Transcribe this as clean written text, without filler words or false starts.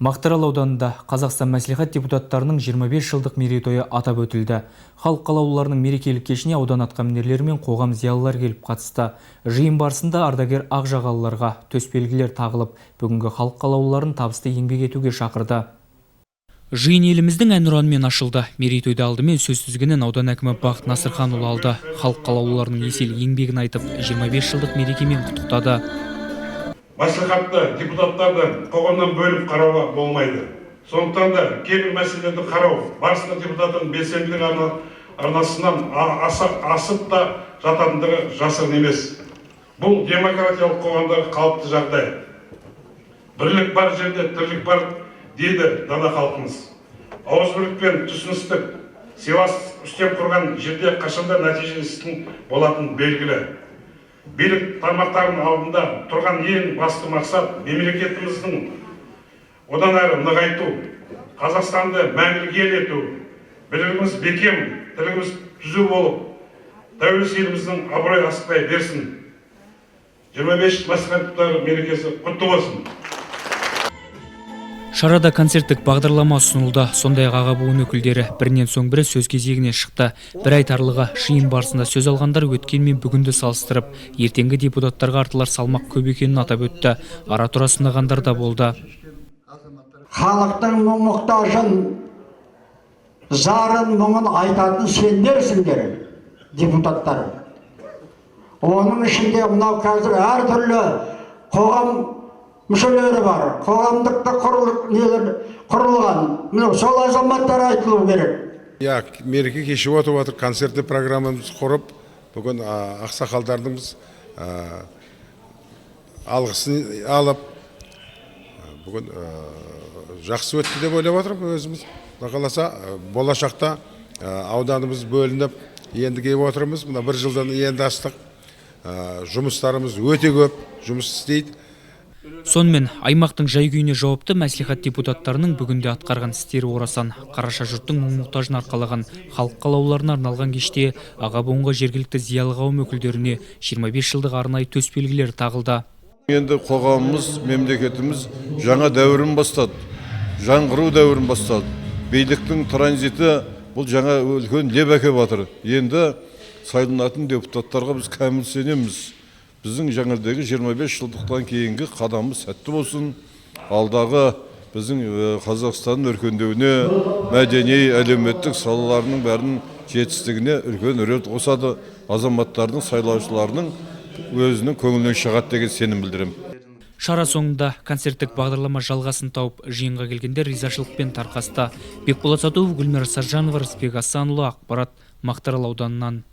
Мақтаарал ауданында Қазақстан мәслихат депутаттарының 25 жылдық мерейтойы атап өтілді. Халық қалаулыларының мерекелік кешіне аудан атқамінерлері мен қоғам зиялылар келіп қатысты. Жиын барысында ардагер ақжағалыларға төсбелгілер тағылып, бүгінгі халық қалаулыларын табысты еңбек етуге шақырды. Жиын еліміздің әнұранымен ашылды. Мерейтойда алдымен сөз тізгінін аудан әкімі Бақыт Насырханұлы алды. Халық қалаулыларының еселі еңбегін айтып, 25 жылдық мерекемен құттықтады. Мәслихатты, депутаттарды қоғамнан бөліп қарауға болмайды. Сондықтан да кейбір мәселелерді қарау барысында депутаттың белсенділік арнасынан асып та жататындығы жасырын емес. Бұл демократиялық қоғамдағы қалыпты жағдай. Бірлік бар жерде тірлік бар дейді дана халқымыз. Ауызбірлік пен түсіністік сыйлас үстем құрған жерде қашанда нәтижелісінің болатын белгілі. Билік тармақтарының алдында тұрған ең басты мақсат мемлекетіміздің одан әрі нығайту, Қазақстанды мәңгілік ел ету, бірлігіміз бекем, тіліміз түзу болып, тәуелсіз еліміздің абырой асқай берсін. 25 мәслихаттар мерекесі құтты болсын. Шарада концерттік бағдарлама ұсынылды. Сондай-ақ аға буын өкілдері бірінен соң бірі сөз кезегіне шықты. Бір айтарлығы, жиын барысында сөз алғандар өткен мен бүгінді салыстырып, ертеңгі депутаттарға артылар салмақ көп екенін атап өтті. Ара-тұра сынағандар да болды. Халықтың мұқтажын, зарын, мұңын айтатын сендерсіңдер, депутаттар. Оның ішінде мынау қазір әртүрлі қоғам мүшелері бар, қоғамдықта құрылған, сол азаматтар айтылу керек. Мереке кешіп өтіп отыр, концертті программамыз құрып, бүгін ақсақалдарымыз алғысын алып, бүгін жақсы өтті деп ойлап отырмын өзіміз. Қаласа, болашақта ауданымыз бөлініп, енді келіп отырмыз, мына бір жылдан енді астық, жұмыстарымыз өте көп, жұмыс істейді. Сонымен аймақтың жай-күйіне жауапты мәслихат депутаттарының бүгінде атқарған істері орасан. Қараша жұрттың мұң-мұқтажын арқалаған халық қалаулыларына арналған кеште аға буынға жергілікті зиялы қауым өкілдеріне 25 жылдық арнайы төсбелгілер тағылды. Енді қоғамымыз, мемлекетіміз жаңа дәуірін бастады, жаңғыру дәуірін бастады. Биліктің транзиті бұл жаңа үлкен леп әкеп жатыр. Енді сайланатын депутаттарға біз кәміл сенеміз. Біздің жаңырдегі 25 жылдықтан кейінгі қадамы сәтті болсын. Алдағы біздің Қазақстанның өркендеуіне, мәдени, әлеуметтік салаларының бәрінің жетістігіне үлкен үлес қосады. Азаматтардың, сайлаушыларының өзінің көңілінен шығады деген сенім білдіремін. Шара соңында концерттік бағдарлама жалғасын тауып, жиынға келгендер ризашылықпен тарқасты. Бекболат Сатуов, Гүлмира Саржанова, Рысбек Асанұлы, Ақпарат, Мақтаарал ауданынан.